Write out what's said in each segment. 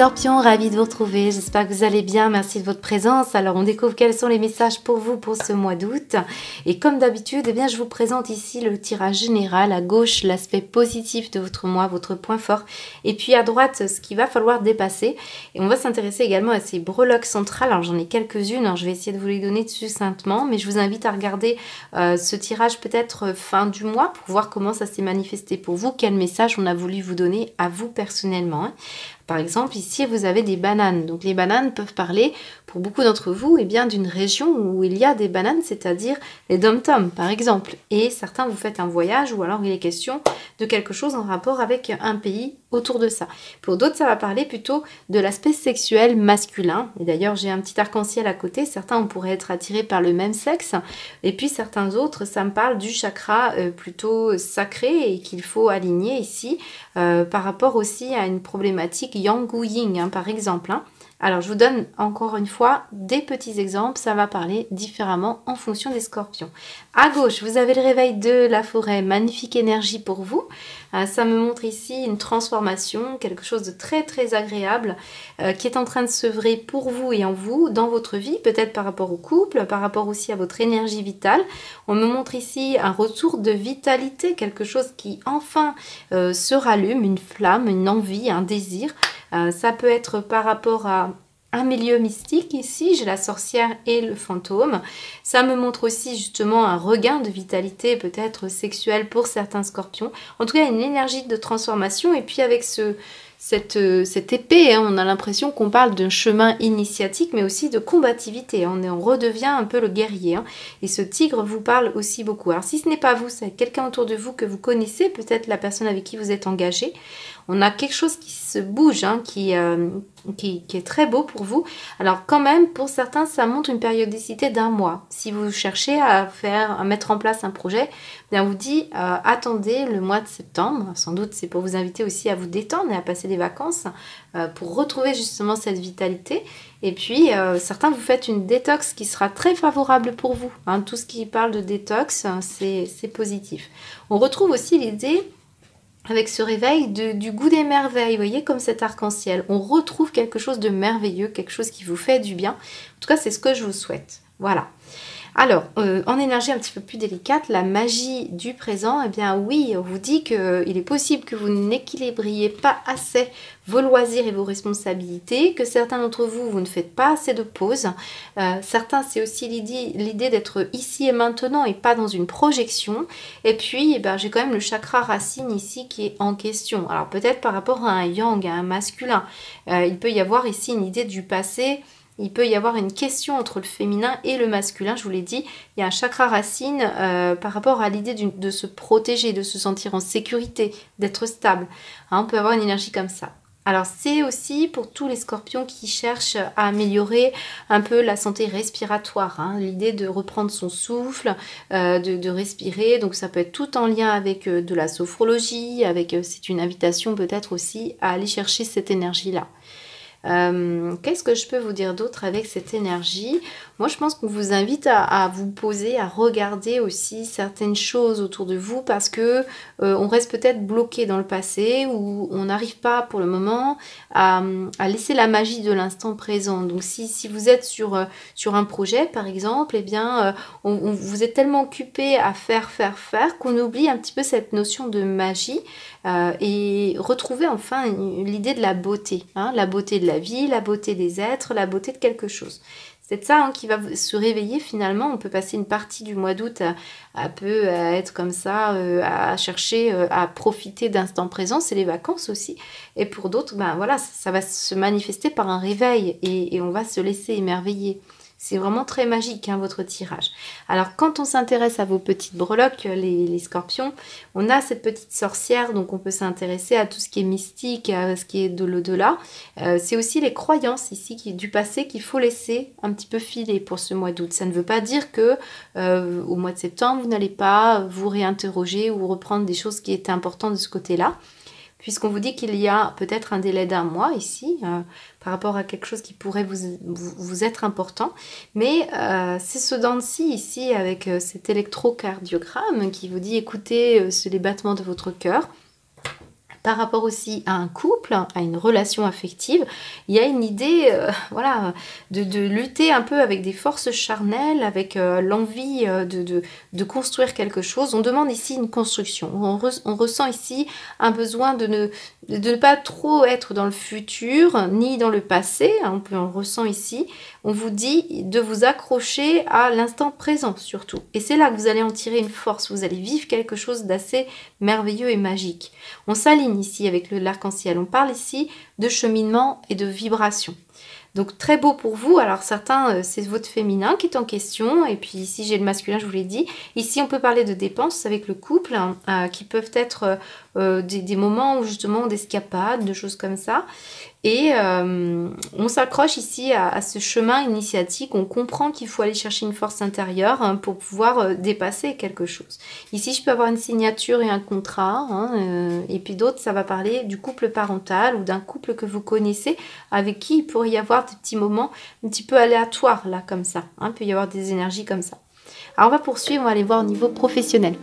Scorpions, ravie de vous retrouver, j'espère que vous allez bien, merci de votre présence. Alors on découvre quels sont les messages pour vous pour ce mois d'août. Et comme d'habitude, eh bien, je vous présente ici le tirage général, à gauche l'aspect positif de votre mois, votre point fort, et puis à droite ce qu'il va falloir dépasser. Et on va s'intéresser également à ces breloques centrales, alors j'en ai quelques-unes, hein, je vais essayer de vous les donner succinctement, mais je vous invite à regarder ce tirage peut-être fin du mois pour voir comment ça s'est manifesté pour vous, quel message on a voulu vous donner à vous personnellement. Hein. Par exemple, ici, vous avez des bananes. Donc, les bananes peuvent parler, pour beaucoup d'entre vous, eh bien, d'une région où il y a des bananes, c'est-à-dire les dom-toms, par exemple. Et certains, vous faites un voyage ou alors il est question de quelque chose en rapport avec un pays autour de ça. Pour d'autres, ça va parler plutôt de l'aspect sexuel masculin. Et d'ailleurs, j'ai un petit arc-en-ciel à côté. Certains, on pourrait être attirés par le même sexe. Et puis, certains autres, ça me parle du chakra plutôt sacré et qu'il faut aligner ici par rapport aussi à une problématique yang ou yin, hein, par exemple. Hein. Alors, je vous donne encore une fois des petits exemples. Ça va parler différemment en fonction des scorpions. À gauche, vous avez le réveil de la forêt. Magnifique énergie pour vous. Ça me montre ici une transformation, quelque chose de très très agréable qui est en train de s'œuvrer pour vous et en vous, dans votre vie, peut-être par rapport au couple, par rapport aussi à votre énergie vitale. On me montre ici un retour de vitalité, quelque chose qui enfin se rallume, une flamme, une envie, un désir. Ça peut être par rapport à un milieu mystique ici, j'ai la sorcière et le fantôme. Ça me montre aussi justement un regain de vitalité peut-être sexuelle pour certains scorpions. En tout cas, une énergie de transformation et puis avec cette épée, hein, on a l'impression qu'on parle d'un chemin initiatique mais aussi de combativité. On redevient un peu le guerrier. Hein, et ce tigre vous parle aussi beaucoup. Alors si ce n'est pas vous, c'est quelqu'un autour de vous que vous connaissez, peut-être la personne avec qui vous êtes engagé. On a quelque chose qui se bouge, hein, qui est très beau pour vous. Alors quand même, pour certains, ça montre une périodicité d'un mois. Si vous cherchez à mettre en place un projet, bien on vous dit attendez le mois de septembre. Sans doute c'est pour vous inviter aussi à vous détendre et à passer des vacances pour retrouver justement cette vitalité. Et puis certains vous faites une détox qui sera très favorable pour vous. Hein. Tout ce qui parle de détox, c'est positif. On retrouve aussi l'idée avec ce réveil du goût des merveilles, vous voyez, comme cet arc-en-ciel. On retrouve quelque chose de merveilleux, quelque chose qui vous fait du bien. En tout cas, c'est ce que je vous souhaite. Voilà. Alors, en énergie un petit peu plus délicate, la magie du présent, eh bien oui, on vous dit qu'il est possible que vous n'équilibriez pas assez vos loisirs et vos responsabilités, que certains d'entre vous, vous ne faites pas assez de pauses. Certains, c'est aussi l'idée d'être ici et maintenant et pas dans une projection. Et puis, eh ben, j'ai quand même le chakra racine ici qui est en question. Alors peut-être par rapport à un yang, à un masculin. Il peut y avoir ici une idée du passé. Il peut y avoir une question entre le féminin et le masculin, je vous l'ai dit. Il y a un chakra racine par rapport à l'idée de se protéger, de se sentir en sécurité, d'être stable. Hein, on peut avoir une énergie comme ça. Alors c'est aussi pour tous les scorpions qui cherchent à améliorer un peu la santé respiratoire, hein, l'idée de reprendre son souffle, de respirer, donc ça peut être tout en lien avec de la sophrologie, c'est une invitation peut-être aussi à aller chercher cette énergie-là. Qu'est-ce que je peux vous dire d'autre avec cette énergie? Moi, je pense qu'on vous invite à vous poser, à regarder aussi certaines choses autour de vous parce que on reste peut-être bloqué dans le passé ou on n'arrive pas pour le moment à laisser la magie de l'instant présent. Donc, si vous êtes sur un projet, par exemple, eh bien, vous êtes tellement occupé à faire qu'on oublie un petit peu cette notion de magie et retrouver enfin l'idée de la beauté, hein, la beauté de la vie, la beauté des êtres, la beauté de quelque chose. C'est ça, hein, qui va se réveiller finalement. On peut passer une partie du mois d'août à être comme ça, à chercher, à profiter d'instant présent. C'est les vacances aussi. Et pour d'autres, ben voilà, ça va se manifester par un réveil et on va se laisser émerveiller. C'est vraiment très magique, hein, votre tirage. Alors, quand on s'intéresse à vos petites breloques, les scorpions, on a cette petite sorcière, donc on peut s'intéresser à tout ce qui est mystique, à ce qui est de l'au-delà. C'est aussi les croyances ici du passé qu'il faut laisser un petit peu filer pour ce mois d'août. Ça ne veut pas dire que au mois de septembre, vous n'allez pas vous réinterroger ou reprendre des choses qui étaient importantes de ce côté-là. Puisqu'on vous dit qu'il y a peut-être un délai d'un mois ici, par rapport à quelque chose qui pourrait vous être important. Mais c'est ce dent-ci ici, avec cet électrocardiogramme qui vous dit écoutez les battements de votre cœur. Par rapport aussi à un couple, à une relation affective, il y a une idée voilà, de lutter un peu avec des forces charnelles, avec l'envie de construire quelque chose. On demande ici une construction. On ressent ici un besoin de ne pas trop être dans le futur ni dans le passé. On ressent ici. On vous dit de vous accrocher à l'instant présent surtout. Et c'est là que vous allez en tirer une force. Vous allez vivre quelque chose d'assez merveilleux et magique. On s'aligne ici avec l'arc-en-ciel. On parle ici de cheminement et de vibration. Donc très beau pour vous. Alors certains, c'est votre féminin qui est en question. Et puis ici, j'ai le masculin, je vous l'ai dit. Ici, on peut parler de dépenses avec le couple, qui peuvent être des moments où justement d'escapade, de choses comme ça. Et on s'accroche ici à ce chemin initiatique. On comprend qu'il faut aller chercher une force intérieure pour pouvoir dépasser quelque chose. Ici, je peux avoir une signature et un contrat. Et puis d'autres, ça va parler du couple parental ou d'un couple que vous connaissez avec qui il pourrait y avoir des petits moments un petit peu aléatoires, là, comme ça. Il peut y avoir des énergies comme ça. Alors, on va poursuivre. On va aller voir au niveau professionnel.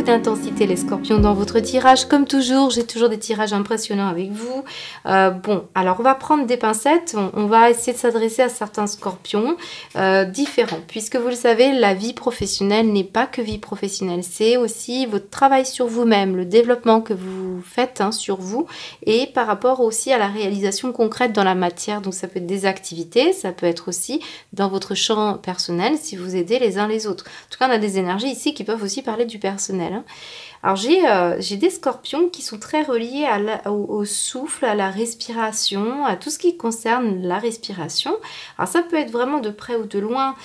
D'intensité les scorpions dans votre tirage. Comme toujours, j'ai toujours des tirages impressionnants avec vous. Bon, alors on va prendre des pincettes, on va essayer de s'adresser à certains scorpions différents, puisque vous le savez, la vie professionnelle n'est pas que vie professionnelle, c'est aussi votre travail sur vous-même, le développement que vous faites sur vous, et par rapport aussi à la réalisation concrète dans la matière. Donc ça peut être des activités, ça peut être aussi dans votre champ personnel, si vous aidez les uns les autres. En tout cas, on a des énergies ici qui peuvent aussi parler du personnel. Alors j'ai des scorpions qui sont très reliés au souffle, à la respiration, à tout ce qui concerne la respiration. Alors ça peut être vraiment de près ou de loin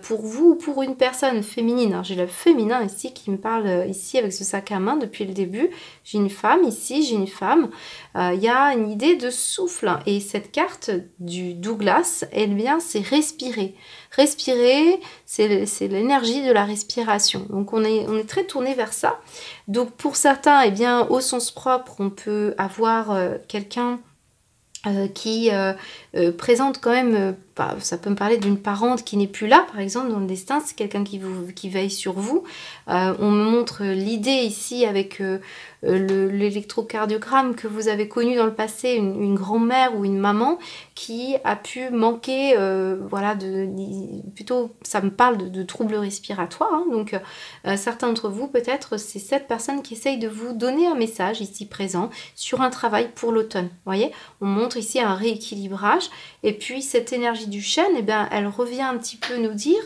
pour vous ou pour une personne féminine. Alors j'ai le féminin ici qui me parle ici avec ce sac à main depuis le début. J'ai une femme ici, j'ai une femme. Il y a une idée de souffle et cette carte du Douglas, eh bien c'est respirer. Respirer, c'est l'énergie de la respiration. Donc on est très tourné vers ça. Donc pour certains, eh bien, au sens propre, on peut avoir quelqu'un qui présente quand même, ça peut me parler d'une parente qui n'est plus là, par exemple, dans le destin, c'est quelqu'un qui veille sur vous. On me montre l'idée ici avec l'électrocardiogramme que vous avez connu dans le passé, une grand-mère ou une maman qui a pu manquer, voilà, plutôt ça me parle de troubles respiratoires, donc certains d'entre vous, peut-être, c'est cette personne qui essaye de vous donner un message ici présent sur un travail pour l'automne, vous voyez, on montre ici un rééquilibrage, et puis cette énergie du chêne, eh bien, elle revient un petit peu nous dire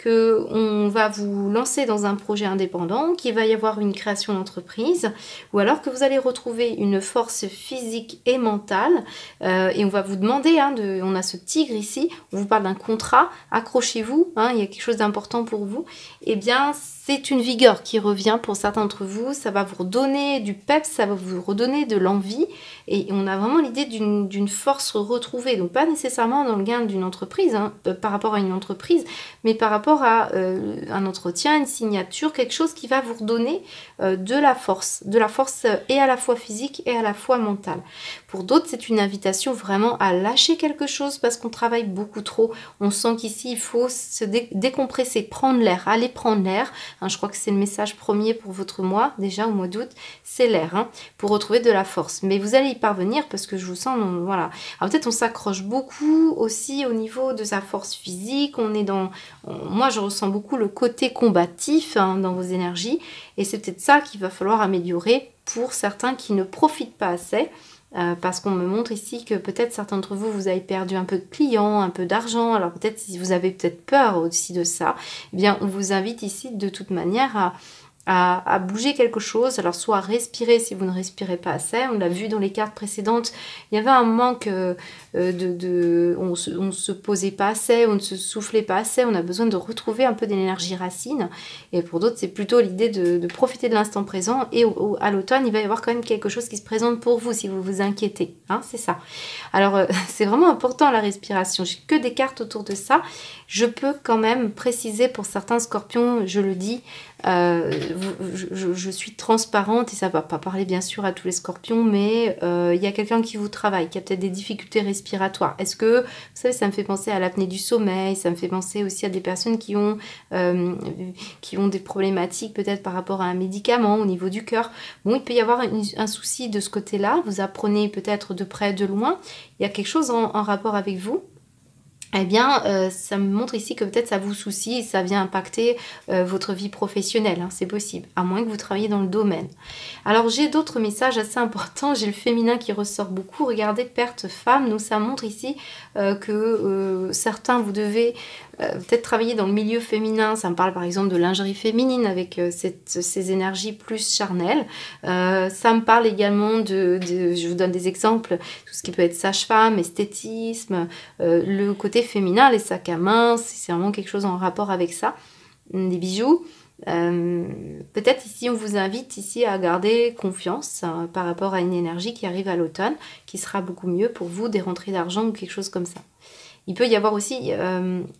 qu'on va vous lancer dans un projet indépendant, qu'il va y avoir une création d'entreprise, ou alors que vous allez retrouver une force physique et mentale, et on va vous demander, on a ce tigre ici, on vous parle d'un contrat, accrochez-vous, il y a quelque chose d'important pour vous, eh bien c'est une vigueur qui revient pour certains d'entre vous, ça va vous redonner du peps, ça va vous redonner de l'envie, et on a vraiment l'idée d'une force retrouvée, donc pas nécessairement dans le gain d'une entreprise, par rapport à une entreprise, mais par rapport à un entretien, une signature, quelque chose qui va vous redonner de la force et à la fois physique et à la fois mentale. Pour d'autres, c'est une invitation vraiment à lâcher quelque chose parce qu'on travaille beaucoup trop. On sent qu'ici, il faut se décompresser, prendre l'air, aller prendre l'air. Je crois que c'est le message premier pour votre mois, déjà au mois d'août, c'est l'air, pour retrouver de la force. Mais vous allez y parvenir parce que je vous sens, voilà. Alors peut-être on s'accroche beaucoup aussi au niveau de sa force physique. Moi, je ressens beaucoup le côté combatif dans vos énergies et c'est peut-être ça qu'il va falloir améliorer pour certains qui ne profitent pas assez. Parce qu'on me montre ici que peut-être certains d'entre vous, vous avez perdu un peu de clients, un peu d'argent, alors peut-être si vous avez peut-être peur aussi de ça, eh bien on vous invite ici de toute manière à bouger quelque chose. Alors soit à respirer si vous ne respirez pas assez. On l'a vu dans les cartes précédentes, il y avait un manque on se posait pas assez, on ne se soufflait pas assez. On a besoin de retrouver un peu d'énergie racine. Et pour d'autres, c'est plutôt l'idée de profiter de l'instant présent. Et à l'automne, il va y avoir quand même quelque chose qui se présente pour vous si vous vous inquiétez. Hein, c'est ça. Alors, c'est vraiment important la respiration. J'ai que des cartes autour de ça. Je peux quand même préciser pour certains scorpions, je le dis, je suis transparente et ça ne va pas parler bien sûr à tous les scorpions, mais il y a quelqu'un qui vous travaille, qui a peut-être des difficultés respiratoires. Est-ce que, vous savez, ça me fait penser à l'apnée du sommeil, ça me fait penser aussi à des personnes qui ont des problématiques peut-être par rapport à un médicament au niveau du cœur. Bon, il peut y avoir un souci de ce côté-là, vous apprenez peut-être de près, de loin, il y a quelque chose en rapport avec vous. Eh bien, ça me montre ici que peut-être ça vous soucie et ça vient impacter votre vie professionnelle, hein, c'est possible, à moins que vous travailliez dans le domaine. Alors, j'ai d'autres messages assez importants, j'ai le féminin qui ressort beaucoup, regardez, perte femme, donc ça montre ici que certains, vous devez peut-être travailler dans le milieu féminin, ça me parle par exemple de lingerie féminine avec ces énergies plus charnelles. Ça me parle également je vous donne des exemples, tout ce qui peut être sage-femme, esthétisme, le côté féminin, les sacs à main, c'est vraiment quelque chose en rapport avec ça, des bijoux. Peut-être ici on vous invite ici à garder confiance par rapport à une énergie qui arrive à l'automne, qui sera beaucoup mieux pour vous, des rentrées d'argent ou quelque chose comme ça. Il peut y avoir aussi,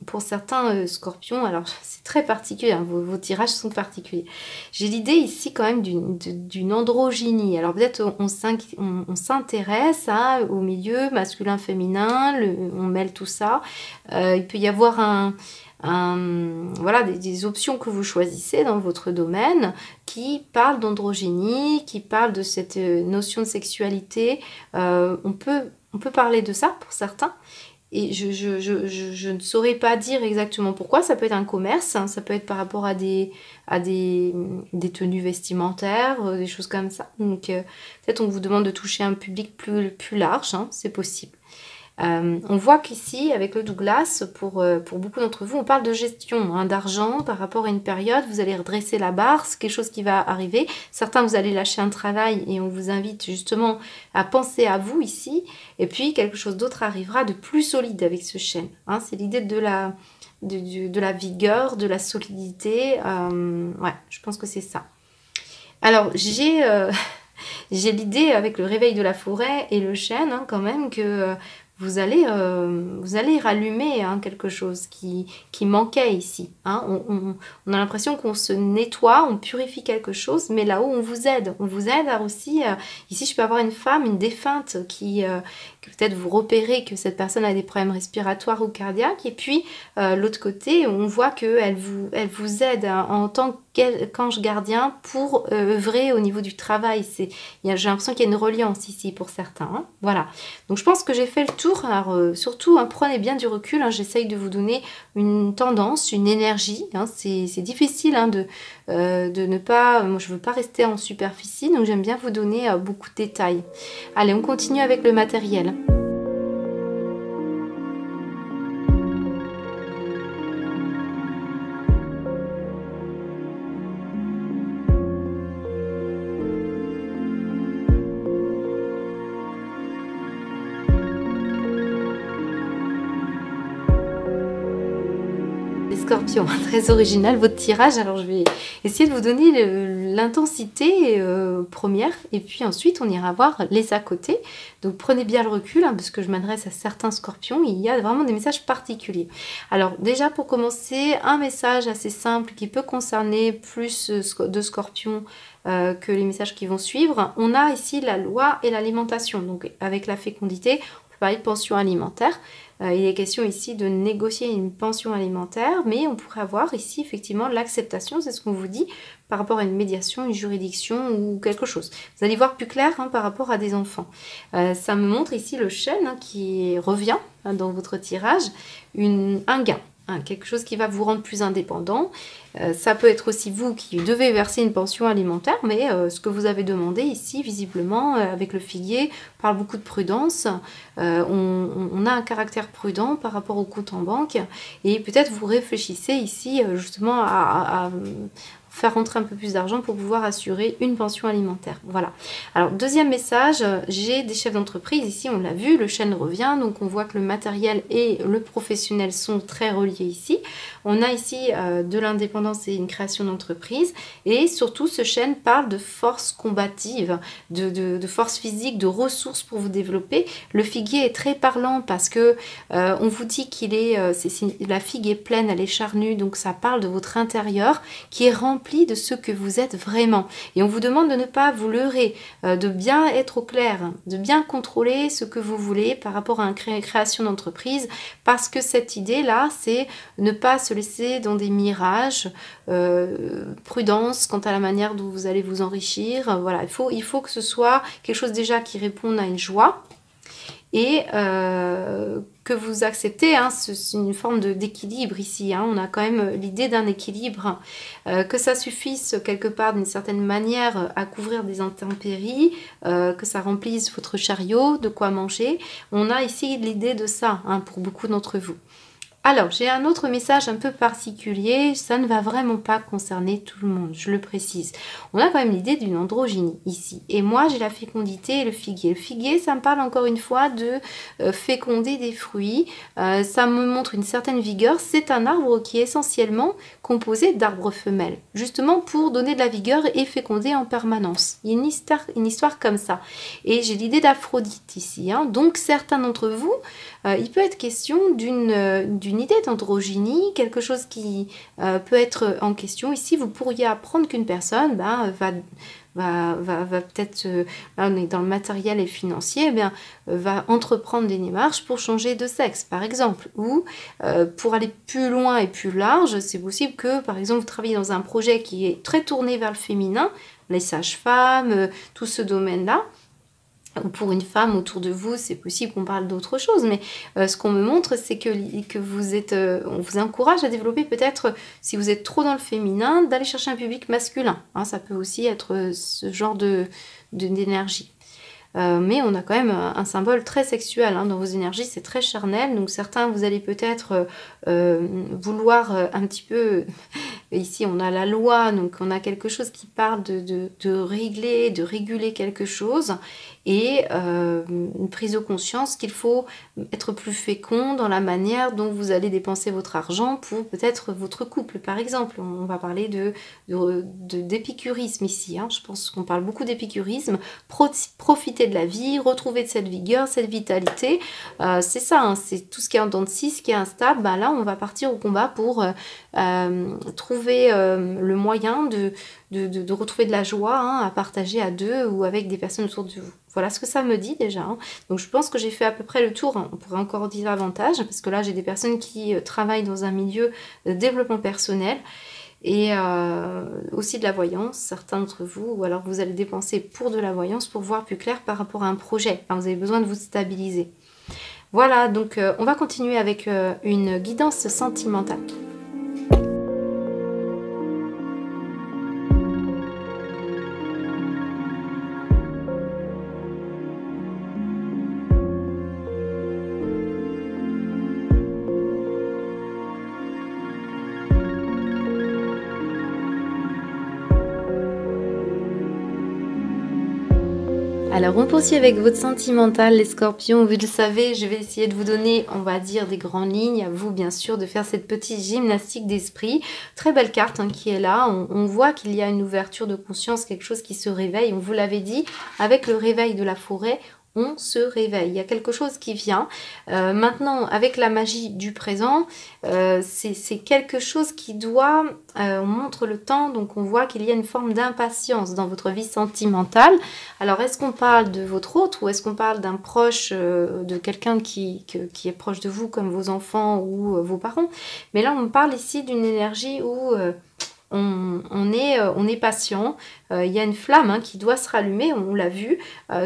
pour certains scorpions, alors c'est très particulier, hein, vos tirages sont particuliers. J'ai l'idée ici quand même d'une androgynie. Alors peut-être on s'intéresse au milieu masculin-féminin, on mêle tout ça. Il peut y avoir voilà, des options que vous choisissez dans votre domaine qui parlent d'androgynie, qui parlent de cette notion de sexualité. On peut parler de ça pour certains. Et je ne saurais pas dire exactement pourquoi. Ça peut être un commerce, hein, ça peut être par rapport à des tenues vestimentaires, des choses comme ça. Donc peut-être on vous demande de toucher un public plus large, hein, c'est possible. On voit qu'ici, avec le Douglas, pour beaucoup d'entre vous, on parle de gestion, hein, d'argent par rapport à une période. Vous allez redresser la barre, c'est quelque chose qui va arriver. Certains, vous allez lâcher un travail et on vous invite justement à penser à vous ici. Et puis, quelque chose d'autre arrivera de plus solide avec ce chêne. Hein, c'est l'idée de la vigueur, de la solidité. Ouais, je pense que c'est ça. Alors, j'ai l'idée avec le réveil de la forêt et le chêne, hein, quand même, que vous allez rallumer, hein, quelque chose qui manquait ici. Hein. On a l'impression qu'on se nettoie, on purifie quelque chose, mais là-haut, on vous aide. On vous aide à aussi... ici, je peux avoir une femme, une défunte, que peut-être vous repérez que cette personne a des problèmes respiratoires ou cardiaques. Et puis, l'autre côté, on voit qu'elle vous aide, hein, en tant qu'ange gardien pour œuvrer au niveau du travail. J'ai l'impression qu'il y a une reliance ici pour certains. Hein. Voilà. Donc, je pense que j'ai fait le tour. Alors, surtout, hein, prenez bien du recul. Hein, j'essaye de vous donner une tendance, une énergie. Hein, c'est difficile, hein, de ne pas... Moi, je ne veux pas rester en superficie, donc j'aime bien vous donner beaucoup de détails. Allez, on continue avec le matériel. Scorpion, très original votre tirage. Alors je vais essayer de vous donner l'intensité première et puis ensuite on ira voir les à côté. Donc prenez bien le recul, hein, parce que je m'adresse à certains scorpions, il y a vraiment des messages particuliers. Alors déjà pour commencer, un message assez simple qui peut concerner plus de scorpions que les messages qui vont suivre. On a ici la loi et l'alimentation, donc avec la fécondité, on peut parler de pension alimentaire. Il est question ici de négocier une pension alimentaire, mais on pourrait avoir ici effectivement l'acceptation, c'est ce qu'on vous dit, par rapport à une médiation, une juridiction ou quelque chose. Vous allez voir plus clair, hein, par rapport à des enfants. Ça me montre ici le chêne, hein, qui revient, hein, dans votre tirage, un gain. Quelque chose qui va vous rendre plus indépendant. Ça peut être aussi vous qui devez verser une pension alimentaire, mais ce que vous avez demandé ici, visiblement, avec le figuier, parle beaucoup de prudence. On a un caractère prudent par rapport au compte en banque, et peut-être vous réfléchissez ici justement à faire rentrer un peu plus d'argent pour pouvoir assurer une pension alimentaire. Voilà. Alors, deuxième message, j'ai des chefs d'entreprise. Ici, on l'a vu, le chêne revient. Donc, on voit que le matériel et le professionnel sont très reliés ici. On a ici de l'indépendance et une création d'entreprise. Et surtout, ce chêne parle de force combative, de force physique, de ressources pour vous développer. Le figuier est très parlant parce que on vous dit qu'il est, la figue est pleine, elle est charnue. Donc, ça parle de votre intérieur qui est rempli de ce que vous êtes vraiment. Et on vous demande de ne pas vous leurrer, de bien être au clair, de bien contrôler ce que vous voulez par rapport à une création d'entreprise, parce que cette idée-là, c'est ne pas se laisser dans des mirages, prudence quant à la manière dont vous allez vous enrichir. Voilà, il faut que ce soit quelque chose déjà qui réponde à une joie, et que vous acceptez, hein, c'est une forme d'équilibre ici, hein. On a quand même l'idée d'un équilibre, que ça suffise quelque part d'une certaine manière à couvrir des intempéries, que ça remplisse votre chariot, de quoi manger. On a ici l'idée de ça, hein, pour beaucoup d'entre vous. Alors, j'ai un autre message un peu particulier, ça ne va vraiment pas concerner tout le monde, je le précise. On a quand même l'idée d'une androgynie ici. Et moi, j'ai la fécondité et le figuier. Le figuier, ça me parle encore une fois de féconder des fruits. Ça me montre une certaine vigueur. C'est un arbre qui est essentiellement composé d'arbres femelles, justement pour donner de la vigueur et féconder en permanence. Il y a une histoire comme ça. Et j'ai l'idée d'Aphrodite ici, hein. Donc, certains d'entre vous, il peut être question d'une idée d'androgynie, quelque chose qui peut être en question. Ici, vous pourriez apprendre qu'une personne va peut-être, là on est dans le matériel et financier, eh bien, va entreprendre des démarches pour changer de sexe, par exemple. Ou pour aller plus loin et plus large, c'est possible que, par exemple, vous travaillez dans un projet qui est très tourné vers le féminin, les sages-femmes, tout ce domaine-là. Ou pour une femme autour de vous, c'est possible qu'on parle d'autre chose, mais ce qu'on me montre, c'est que vous êtes, on vous encourage à développer peut-être, si vous êtes trop dans le féminin, d'aller chercher un public masculin, hein. Ça peut aussi être ce genre d'énergie. Mais on a quand même un symbole très sexuel, hein, dans vos énergies, c'est très charnel, donc certains vous allez peut-être vouloir un petit peu, ici on a la loi, donc on a quelque chose qui parle de régler, de réguler quelque chose, et une prise de conscience qu'il faut être plus fécond dans la manière dont vous allez dépenser votre argent pour peut-être votre couple, par exemple. On va parler d'épicurisme ici, hein. Je pense qu'on parle beaucoup d'épicurisme, profiter de la vie, retrouver de cette vigueur, cette vitalité, c'est ça, hein, c'est tout ce qui est en dents de scie, ce qui est instable. Là on va partir au combat pour trouver le moyen de retrouver de la joie, hein, à partager à deux ou avec des personnes autour de vous. Voilà ce que ça me dit déjà, hein. Donc je pense que j'ai fait à peu près le tour, hein. On pourrait encore dire davantage, parce que là j'ai des personnes qui travaillent dans un milieu de développement personnel, et aussi de la voyance, certains d'entre vous, ou alors vous allez dépenser pour de la voyance pour voir plus clair par rapport à un projet. Vous avez besoin de vous stabiliser. Voilà, donc on va continuer avec une guidance sentimentale. Alors on poursuit avec votre sentimental, les scorpions. Vous le savez, je vais essayer de vous donner, on va dire, des grandes lignes. À vous, bien sûr, de faire cette petite gymnastique d'esprit. Très belle carte, hein, qui est là. On voit qu'il y a une ouverture de conscience, quelque chose qui se réveille. On vous l'avait dit, avec le réveil de la forêt, on se réveille. Il y a quelque chose qui vient. Maintenant, avec la magie du présent, c'est quelque chose qui doit... on montre le temps, donc on voit qu'il y a une forme d'impatience dans votre vie sentimentale. Alors, est-ce qu'on parle de votre autre ou est-ce qu'on parle d'un proche, de quelqu'un qui est proche de vous, comme vos enfants ou vos parents? Mais là, on parle ici d'une énergie où... on est patient, il y a une flamme qui doit se rallumer, on l'a vu,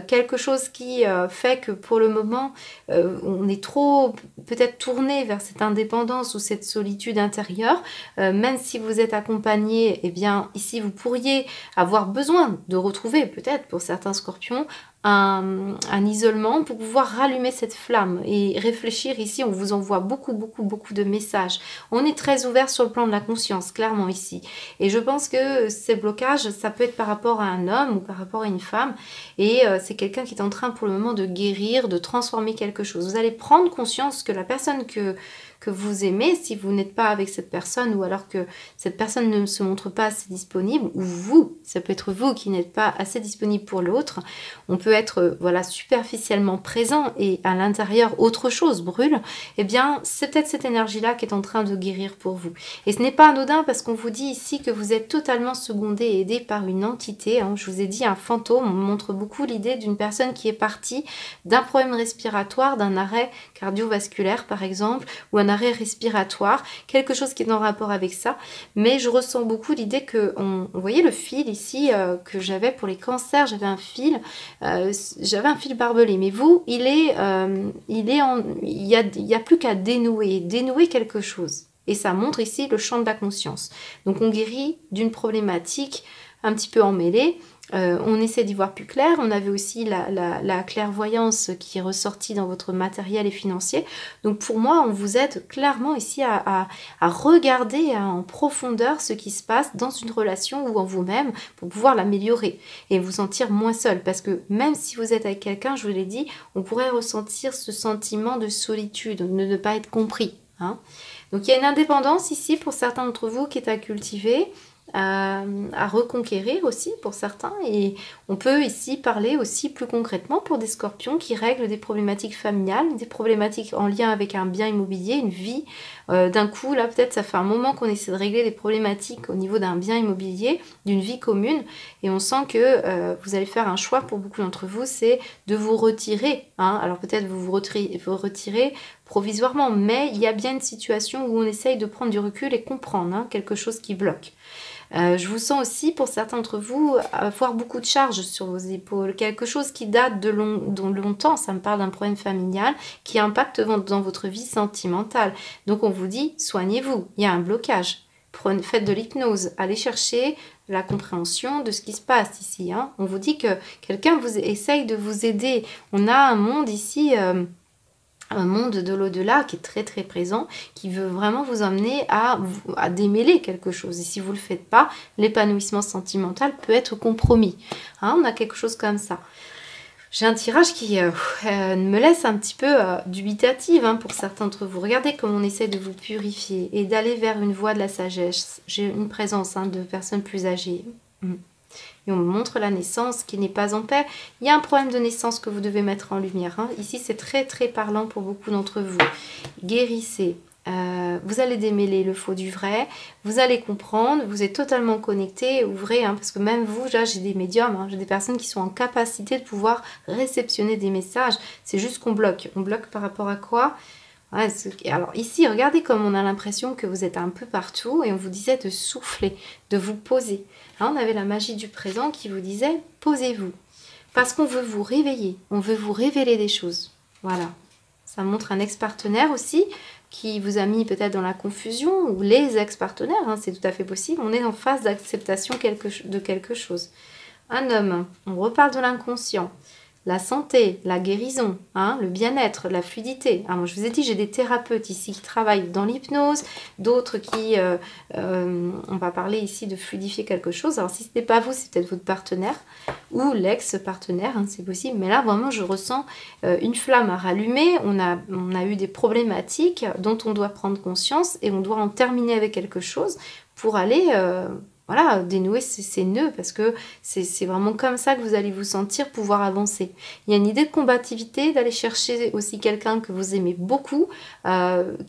quelque chose qui fait que pour le moment, on est trop peut-être tourné vers cette indépendance ou cette solitude intérieure, même si vous êtes accompagné, eh bien ici vous pourriez avoir besoin de retrouver peut-être pour certains scorpions un isolement pour pouvoir rallumer cette flamme et réfléchir. Ici on vous envoie beaucoup de messages, on est très ouvert sur le plan de la conscience clairement ici, et je pense que ces blocages ça peut être par rapport à un homme ou par rapport à une femme, et c'est quelqu'un qui est en train pour le moment de guérir, de transformer quelque chose. Vous allez prendre conscience que la personne que vous aimez, si vous n'êtes pas avec cette personne, ou alors que cette personne ne se montre pas assez disponible, ou vous, ça peut être vous qui n'êtes pas assez disponible pour l'autre, on peut être voilà superficiellement présent et à l'intérieur autre chose brûle, eh bien c'est peut-être cette énergie-là qui est en train de guérir pour vous. Et ce n'est pas anodin parce qu'on vous dit ici que vous êtes totalement secondé et aidé par une entité, je vous ai dit un fantôme, on montre beaucoup l'idée d'une personne qui est partie d'un problème respiratoire, d'un arrêt cardiovasculaire par exemple, ou un arrêt respiratoire, quelque chose qui est en rapport avec ça, mais je ressens beaucoup l'idée que, vous voyez le fil ici que j'avais pour les cancers, j'avais un fil barbelé, mais vous, il y a plus qu'à dénouer quelque chose, et ça montre ici le champ de la conscience. Donc on guérit d'une problématique un petit peu emmêlée. On essaie d'y voir plus clair. On avait aussi la clairvoyance qui est ressortie dans votre matériel et financier. Donc pour moi, on vous aide clairement ici à regarder en profondeur ce qui se passe dans une relation ou en vous-même pour pouvoir l'améliorer et vous sentir moins seul. Parce que même si vous êtes avec quelqu'un, je vous l'ai dit, on pourrait ressentir ce sentiment de solitude, de ne pas être compris. Donc il y a une indépendance ici pour certains d'entre vous qui est à cultiver, à reconquérir aussi pour certains, et on peut ici parler aussi plus concrètement pour des scorpions qui règlent des problématiques familiales, des problématiques en lien avec un bien immobilier, une vie. D'un coup là peut-être ça fait un moment qu'on essaie de régler des problématiques au niveau d'un bien immobilier, d'une vie commune, et on sent que vous allez faire un choix pour beaucoup d'entre vous, c'est de vous retirer, alors peut-être vous retirez provisoirement, mais il y a bien une situation où on essaye de prendre du recul et comprendre quelque chose qui bloque. Je vous sens aussi, pour certains d'entre vous, avoir beaucoup de charges sur vos épaules. Quelque chose qui date de longtemps, ça me parle d'un problème familial qui impacte dans votre vie sentimentale. Donc on vous dit, soignez-vous, il y a un blocage. Faites de l'hypnose, allez chercher la compréhension de ce qui se passe ici. On vous dit que quelqu'un essaye de vous aider. On a un monde ici... un monde de l'au-delà qui est très très présent, qui veut vraiment vous emmener à démêler quelque chose. Et si vous ne le faites pas, l'épanouissement sentimental peut être compromis. On a quelque chose comme ça. J'ai un tirage qui me laisse un petit peu dubitative pour certains d'entre vous. Regardez comme on essaie de vous purifier et d'aller vers une voie de la sagesse. J'ai une présence de personnes plus âgées. Et on me montre la naissance qui n'est pas en paix. Il y a un problème de naissance que vous devez mettre en lumière. Ici, c'est très très parlant pour beaucoup d'entre vous. Guérissez. Vous allez démêler le faux du vrai. Vous allez comprendre. Vous êtes totalement connecté. Ouvrez, parce que même vous, là, j'ai des médiums. J'ai des personnes qui sont en capacité de pouvoir réceptionner des messages. C'est juste qu'on bloque. On bloque par rapport à quoi ? Alors ici, regardez comme on a l'impression que vous êtes un peu partout et on vous disait de souffler, de vous poser. Là, on avait la magie du présent qui vous disait posez-vous. Parce qu'on veut vous réveiller, on veut vous révéler des choses. Voilà. Ça montre un ex-partenaire aussi qui vous a mis peut-être dans la confusion, ou les ex-partenaires, c'est tout à fait possible. On est en phase d'acceptation de quelque chose. Un homme, on reparle de l'inconscient. La santé, la guérison, le bien-être, la fluidité. Moi, je vous ai dit, j'ai des thérapeutes ici qui travaillent dans l'hypnose, d'autres qui... on va parler ici de fluidifier quelque chose. Alors, si ce n'est pas vous, c'est peut-être votre partenaire ou l'ex-partenaire, c'est possible. Mais là, vraiment, je ressens une flamme à rallumer. On a eu des problématiques dont on doit prendre conscience et on doit en terminer avec quelque chose pour aller... dénouer ces nœuds, parce que c'est vraiment comme ça que vous allez vous sentir pouvoir avancer. Il y a une idée de combativité, d'aller chercher aussi quelqu'un que vous aimez beaucoup,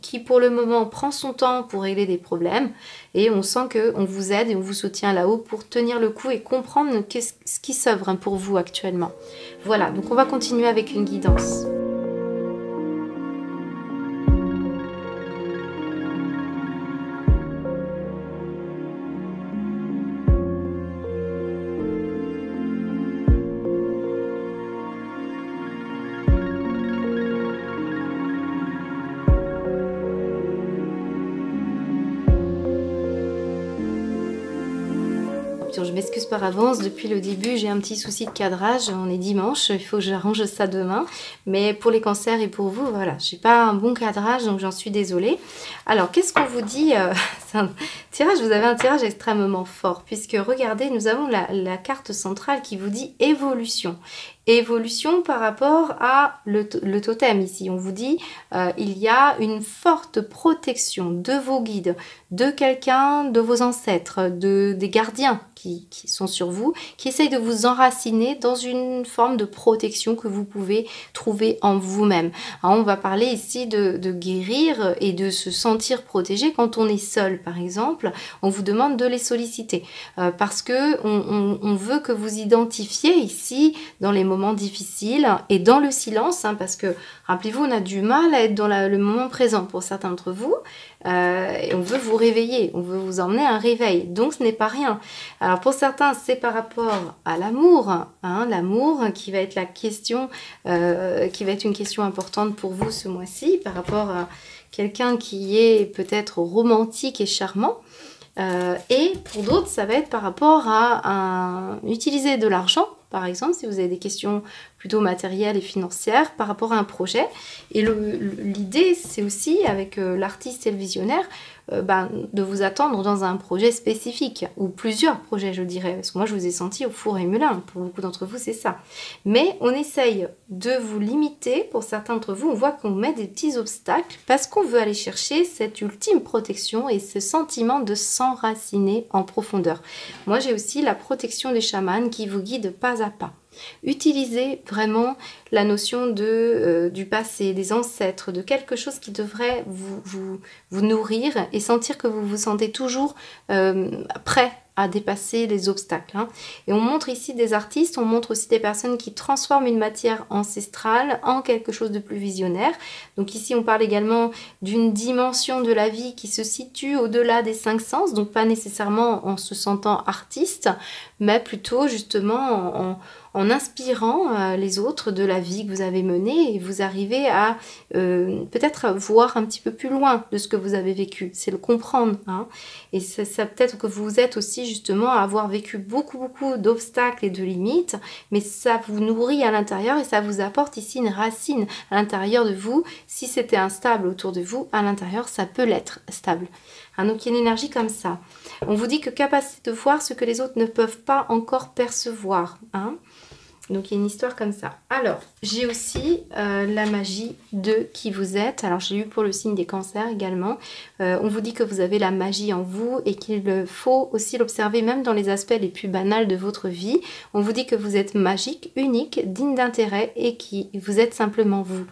qui pour le moment prend son temps pour régler des problèmes, et on sent qu'on vous aide et on vous soutient là-haut pour tenir le coup et comprendre ce qui s'ouvre pour vous actuellement. Voilà, donc on va continuer avec une guidance. je m'excuse par avance, depuis le début j'ai un petit souci de cadrage, on est dimanche, il faut que j'arrange ça demain. Mais pour les cancers et pour vous, voilà, j'ai pas un bon cadrage, donc j'en suis désolée. Alors, qu'est-ce qu'on vous dit c'est un tirage, vous avez un tirage extrêmement fort, puisque regardez, nous avons la carte centrale qui vous dit évolution. Évolution par rapport à le totem ici. On vous dit il y a une forte protection de vos guides, de quelqu'un, de vos ancêtres, des gardiens qui sont sur vous, qui essayent de vous enraciner dans une forme de protection que vous pouvez trouver en vous-même. On va parler ici de guérir et de se sentir protégé quand on est seul, par exemple. On vous demande de les solliciter parce que on veut que vous identifiez ici dans les moments difficiles et dans le silence, parce que rappelez-vous, on a du mal à être dans le moment présent pour certains d'entre vous. Et on veut vous réveiller, on veut vous emmener à un réveil, donc ce n'est pas rien. Alors pour certains c'est par rapport à l'amour, l'amour qui va être la question, qui va être une question importante pour vous ce mois-ci, par rapport à quelqu'un qui est peut-être romantique et charmant. Et pour d'autres ça va être par rapport à utiliser de l'argent, par exemple, si vous avez des questions plutôt matérielles et financières par rapport à un projet. Et l'idée, c'est aussi, avec l'artiste et le visionnaire, de vous attendre dans un projet spécifique, ou plusieurs projets, je dirais, parce que moi, je vous ai senti au four et moulin, pour beaucoup d'entre vous, c'est ça. Mais on essaye de vous limiter, pour certains d'entre vous, on voit qu'on met des petits obstacles, parce qu'on veut aller chercher cette ultime protection et ce sentiment de s'enraciner en profondeur. Moi, j'ai aussi la protection des chamans qui vous guide pas à pas. Utilisez vraiment la notion du passé, des ancêtres, de quelque chose qui devrait vous nourrir et sentir que vous vous sentez toujours prêt à dépasser les obstacles. Et on montre ici des artistes, on montre aussi des personnes qui transforment une matière ancestrale en quelque chose de plus visionnaire. Donc ici on parle également d'une dimension de la vie qui se situe au-delà des 5 sens, donc pas nécessairement en se sentant artiste, mais plutôt justement en inspirant les autres de la vie que vous avez menée, et vous arrivez à peut-être voir un petit peu plus loin de ce que vous avez vécu, c'est le comprendre. Et ça peut-être que vous êtes aussi justement à avoir vécu beaucoup d'obstacles et de limites, mais ça vous nourrit à l'intérieur et ça vous apporte ici une racine à l'intérieur de vous. Si c'était instable autour de vous, à l'intérieur ça peut l'être stable. Donc il y a une énergie comme ça. On vous dit que capacité de voir ce que les autres ne peuvent pas encore percevoir. Donc il y a une histoire comme ça. Alors, j'ai aussi la magie de qui vous êtes. Alors j'ai eu pour le signe des cancers également. On vous dit que vous avez la magie en vous et qu'il faut aussi l'observer même dans les aspects les plus banals de votre vie. On vous dit que vous êtes magique, unique, digne d'intérêt et que vous êtes simplement vous.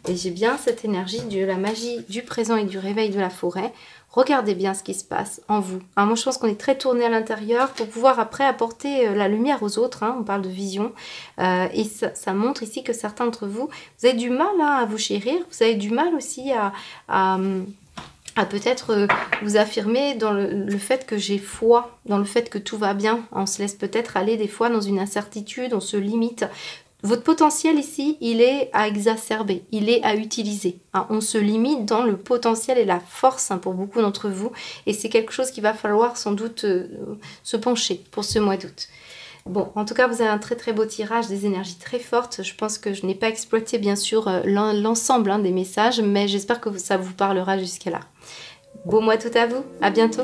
Et j'ai bien cette énergie de la magie du présent et du réveil de la forêt. Regardez bien ce qui se passe en vous. Moi, je pense qu'on est très tourné à l'intérieur pour pouvoir après apporter la lumière aux autres. On parle de vision. Et ça montre ici que certains d'entre vous, vous avez du mal à vous chérir. Vous avez du mal aussi à peut-être vous affirmer dans le fait que j'ai foi, dans le fait que tout va bien. On se laisse peut-être aller des fois dans une incertitude, on se limite. Votre potentiel ici, il est à exacerber, il est à utiliser. On se limite dans le potentiel et la force pour beaucoup d'entre vous. Et c'est quelque chose qu'il va falloir sans doute se pencher pour ce mois d'août. Bon, en tout cas, vous avez un très beau tirage, des énergies très fortes. Je pense que je n'ai pas exploité bien sûr l'ensemble des messages, mais j'espère que ça vous parlera jusqu'à là. Beau mois tout à vous, à bientôt.